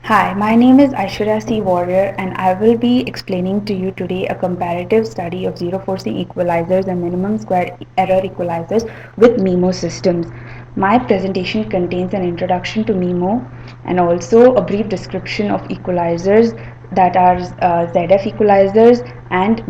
Hi, my name is Aishwarya C. Warrior, and I will be explaining to you today a comparative study of zero forcing equalizers and minimum square error equalizers with MIMO systems. My presentation contains an introduction to MIMO and also a brief description of equalizers that are ZF equalizers and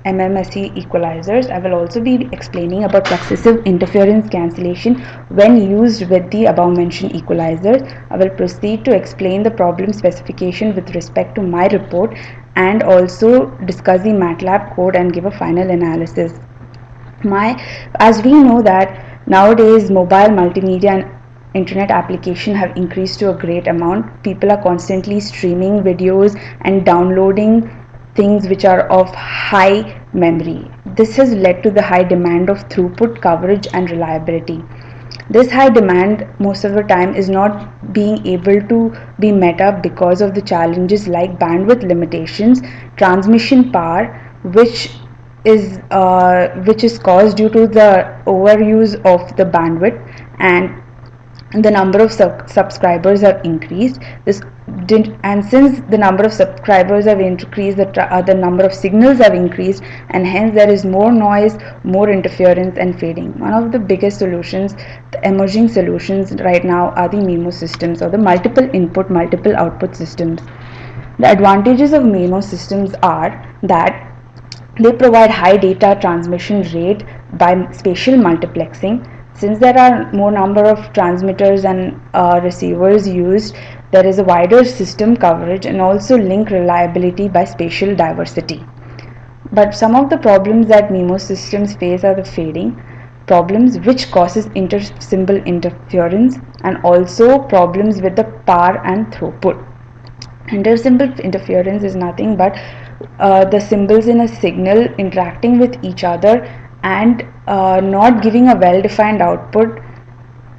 MMSE equalizers. I will also be explaining about successive interference cancellation when used with the above mentioned equalizers. I will proceed to explain the problem specification with respect to my report and also discuss the MATLAB code and give a final analysis. As we know that nowadays mobile multimedia and internet application have increased to a great amount. People are constantly streaming videos and downloading things which are of high memory. This has led to the high demand of throughput, coverage and reliability. This high demand most of the time is not being able to be met up because of the challenges like bandwidth limitations, transmission power, which which is caused due to the overuse of the bandwidth, and the number of subscribers have increased. And since the number of subscribers have increased, the number of signals have increased, and hence there is more noise, more interference and fading. One of the biggest solutions, the emerging solutions right now, are the MIMO systems, or the multiple input multiple output systems. The advantages of MIMO systems are that they provide high data transmission rate by spatial multiplexing. Since there are more number of transmitters and receivers used, there is a wider system coverage and also link reliability by spatial diversity. But some of the problems that MIMO systems face are the fading problems, which causes inter-symbol interference, and also problems with the power and throughput. Inter-symbol interference is nothing but the symbols in a signal interacting with each other and not giving a well-defined output.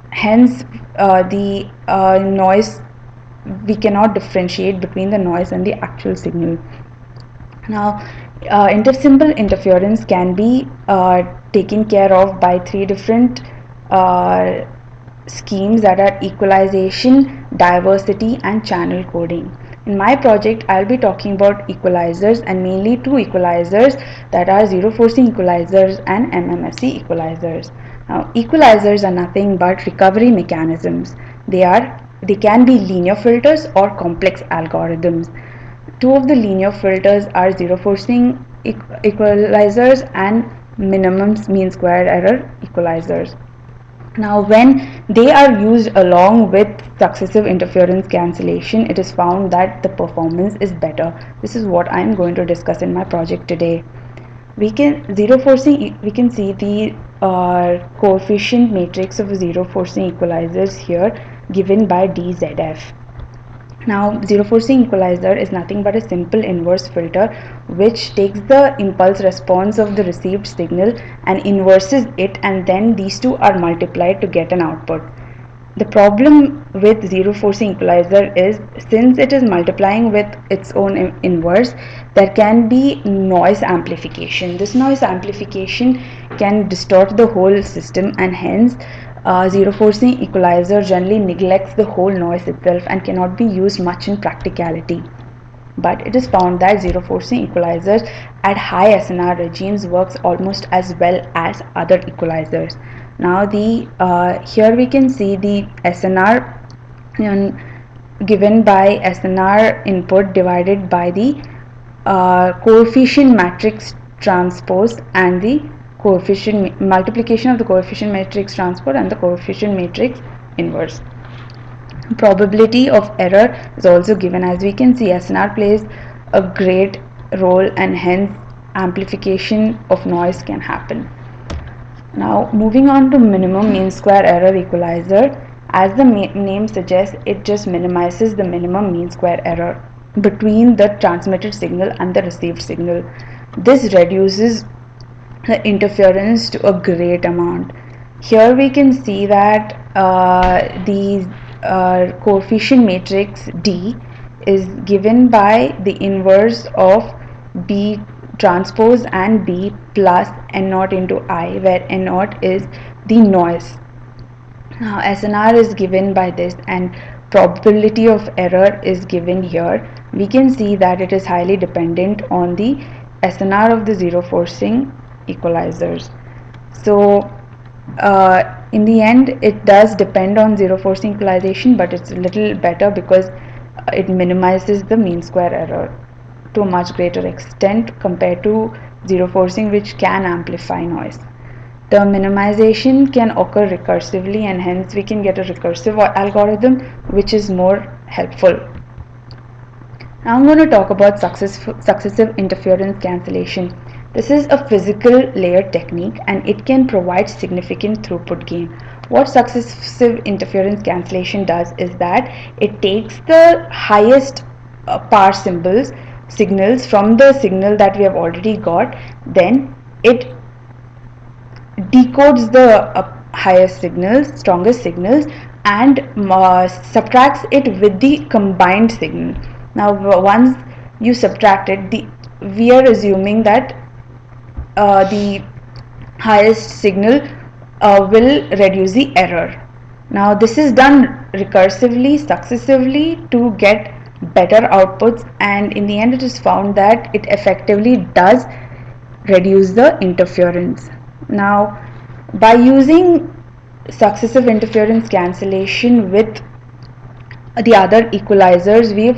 Hence, the noise, we cannot differentiate between the noise and the actual signal. Now, inter-symbol interference can be taken care of by three different uh, schemes, that are equalization, diversity and channel coding. In my project, I'll be talking about equalizers, and mainly two equalizers, that are zero forcing equalizers and MMSE equalizers. Now, equalizers are nothing but recovery mechanisms. They can be linear filters or complex algorithms. Two of the linear filters are zero forcing equalizers and minimum mean square error equalizers. Now, when they are used along with successive interference cancellation, it is found that the performance is better. This is what I am going to discuss in my project today. We can see the coefficient matrix of zero forcing equalizers here, given by DZF. Now, zero forcing equalizer is nothing but a simple inverse filter which takes the impulse response of the received signal and inverses it, and then these two are multiplied to get an output. The problem with zero forcing equalizer is, since it is multiplying with its own inverse, there can be noise amplification. This noise amplification can distort the whole system, and hence zero forcing equalizer generally neglects the whole noise itself and cannot be used much in practicality. But it is found that zero forcing equalizers at high SNR regimes works almost as well as other equalizers. Now, the here we can see the SNR given by SNR input divided by the coefficient matrix transpose and the coefficient multiplication of the coefficient matrix transpose and the coefficient matrix inverse. Probability of error is also given. As we can see, SNR plays a great role, and hence amplification of noise can happen. Now, moving on to minimum mean square error equalizer, as the name suggests, it just minimizes the minimum mean square error between the transmitted signal and the received signal. This reduces the interference to a great amount. Here we can see that the coefficient matrix D is given by the inverse of B transpose and B plus N naught into I, where N naught is the noise. Now, SNR is given by this, and probability of error is given here, we can see that it is highly dependent on the SNR of the zero forcing equalizers. So in the end, it does depend on zero forcing equalization, but it's a little better because it minimizes the mean square error to a much greater extent compared to zero forcing, which can amplify noise. The minimization can occur recursively, and hence we can get a recursive algorithm which is more helpful. Now I'm going to talk about successive interference cancellation. This is a physical layer technique and it can provide significant throughput gain. What successive interference cancellation does is that it takes the highest power signals from the signal that we have already got, then it decodes the strongest signals, and subtracts it with the combined signal. Now once you subtract it, we are assuming that the highest signal will reduce the error. Now this is done recursively, successively, to get better outputs, and in the end it is found that it effectively does reduce the interference. Now by using successive interference cancellation with the other equalizers, we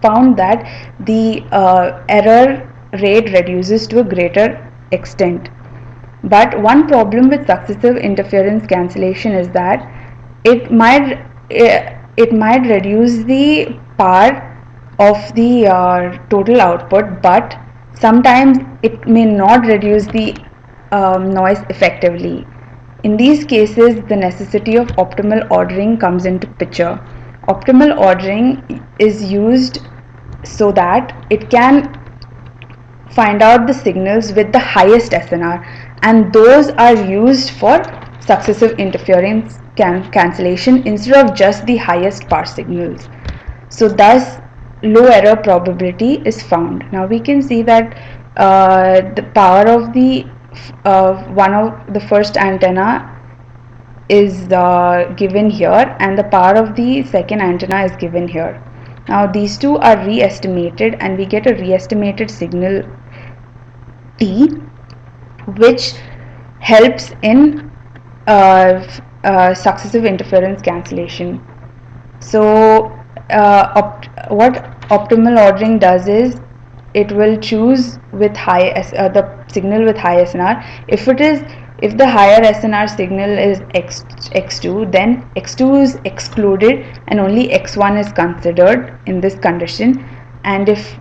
found that the error rate reduces to a greater extent. But one problem with successive interference cancellation is that it might reduce the power of the total output, but sometimes it may not reduce the noise effectively. In these cases, the necessity of optimal ordering comes into picture. Optimal ordering is used so that it can find out the signals with the highest SNR, and those are used for successive interference cancellation instead of just the highest power signals. So thus low error probability is found. Now we can see that the power of the one of the first antenna is given here, and the power of the second antenna is given here. Now these two are re-estimated and we get a re-estimated signal T, which helps in successive interference cancellation. So what optimal ordering does is it will choose with the signal with high SNR. If the higher SNR signal is x2, then x2 is excluded and only x1 is considered in this condition. And if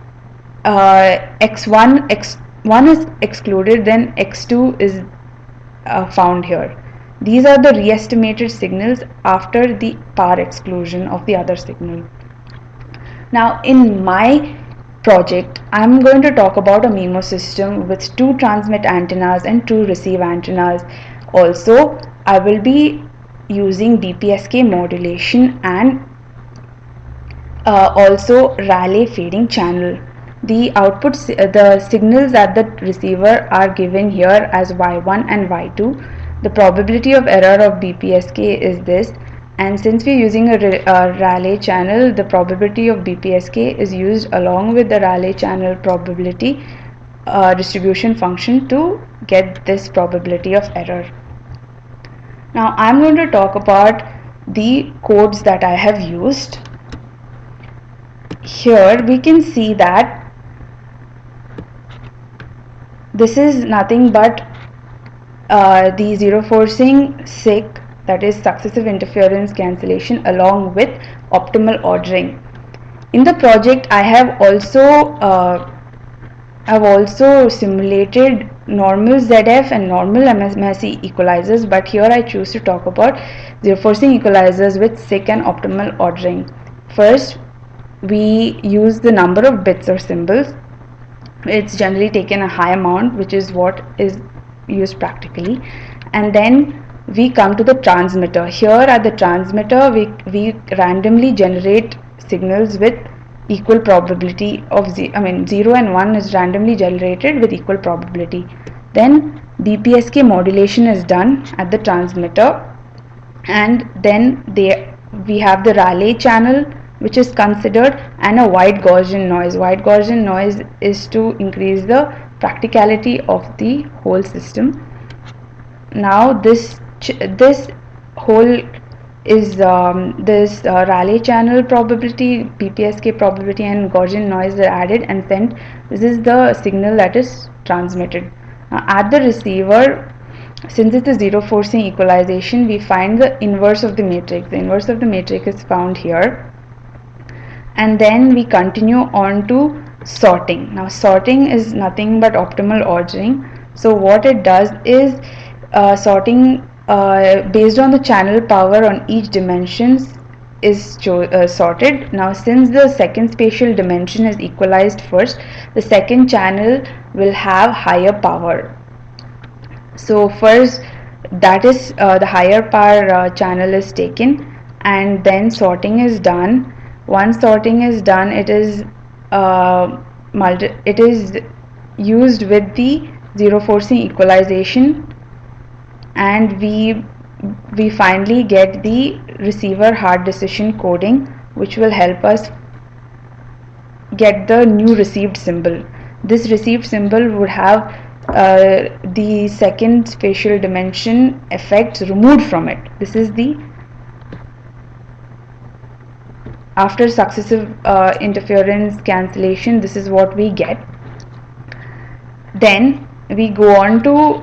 x1 is excluded, then x2 is found here. These are the re-estimated signals after the power exclusion of the other signal. Now in my project, I'm going to talk about a MIMO system with 2 transmit antennas and 2 receive antennas. Also, I will be using BPSK modulation and also Rayleigh fading channel. The outputs, the signals at the receiver are given here as Y1 and Y2. The probability of error of BPSK is this, and since we're using a Rayleigh channel, the probability of BPSK is used along with the Rayleigh channel probability distribution function to get this probability of error. Now I'm going to talk about the codes that I have used. Here we can see that this is nothing but the zero forcing SIC, that is successive interference cancellation, along with optimal ordering. In the project, I have also simulated normal ZF and normal MSE equalizers, but here I choose to talk about zero forcing equalizers with SIC and optimal ordering. First, we use the number of bits or symbols. It's generally taken a high amount, which is what is used practically, and then we come to the transmitter. Here at the transmitter, we randomly generate signals with equal probability of 0 and 1 is randomly generated with equal probability. Then BPSK modulation is done at the transmitter, and then we have the Rayleigh channel which is considered, and a white Gaussian noise. White Gaussian noise is to increase the practicality of the whole system. Now this whole is this Rayleigh channel probability, PPSK probability and Gaussian noise are added and sent. This is the signal that is transmitted. At the receiver, since it's a zero forcing equalization, we find the inverse of the matrix. The inverse of the matrix is found here, and then we continue on to sorting. Now sorting is nothing but optimal ordering. So what it does is sorting based on the channel power on each dimensions is sorted. Now since the second spatial dimension is equalized first, the second channel will have higher power. So first, that is the higher power channel is taken, and then sorting is done. Once sorting is done, it is used with the zero forcing equalization, and we finally get the receiver hard decision coding, which will help us get the new received symbol. This received symbol would have the second spatial dimension effects removed from it. This is the after successive interference cancellation. This is what we get. Then we go on to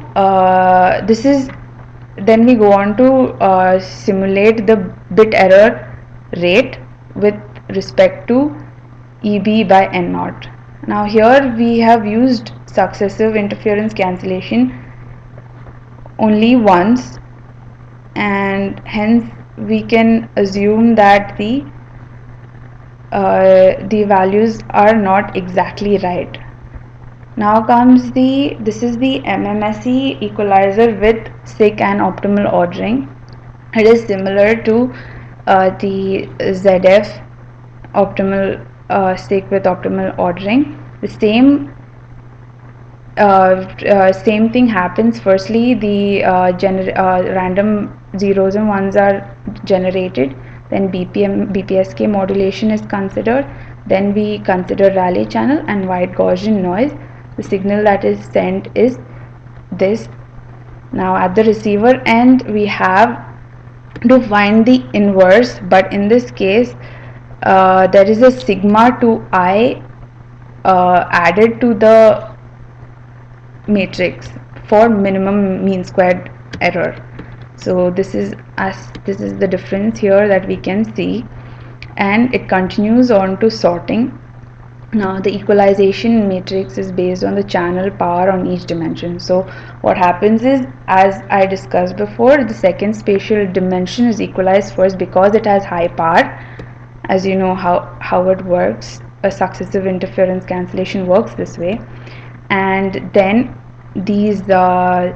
simulate the bit error rate with respect to EB by N naught. Now here we have used successive interference cancellation only once, and hence we can assume that the values are not exactly right. Now comes this is the MMSE equalizer with SIC and optimal ordering. It is similar to the ZF optimal SIC with optimal ordering. The same thing happens. Firstly, the random zeros and ones are generated, then BPSK modulation is considered, then we consider Rayleigh channel and white Gaussian noise. The signal that is sent is this. Now at the receiver end we have to find the inverse, but in this case there is a sigma 2i added to the matrix for minimum mean squared error. So this is the difference here that we can see, and it continues on to sorting. Now the equalization matrix is based on the channel power on each dimension. So what happens is, as I discussed before, the second spatial dimension is equalized first because it has high power. As you know how it works, a successive interference cancellation works this way, and then these are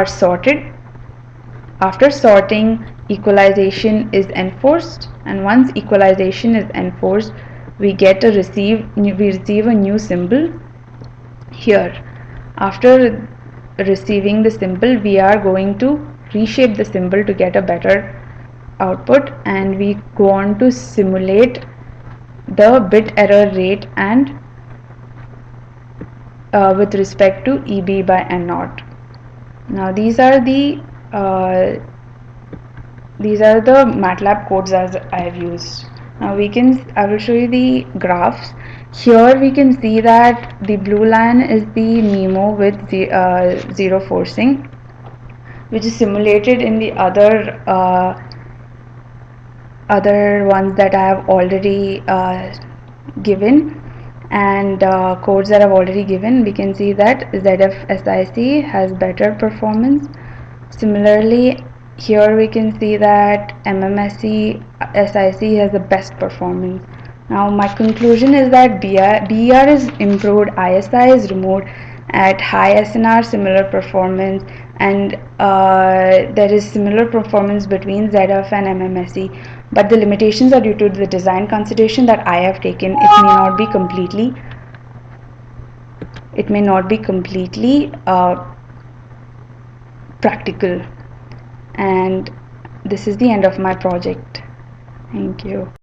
sorted. After sorting, equalization is enforced, and once equalization is enforced, we receive a new symbol here. After receiving the symbol, we are going to reshape the symbol to get a better output, and we go on to simulate the bit error rate and with respect to EB by N naught. Now these are the MATLAB codes as I have used. Now I will show you the graphs. Here we can see that the blue line is the MIMO with the zero forcing, which is simulated in the other ones that I have already given, and codes that I've already given. We can see that ZF SIC has better performance. Similarly, here we can see that MMSE SIC has the best performance. Now my conclusion is that BER is improved, ISI is removed at high SNR, similar performance, and there is similar performance between ZF and MMSE, but the limitations are due to the design consideration that I have taken. It may not be completely practical, and this is the end of my project. Thank you.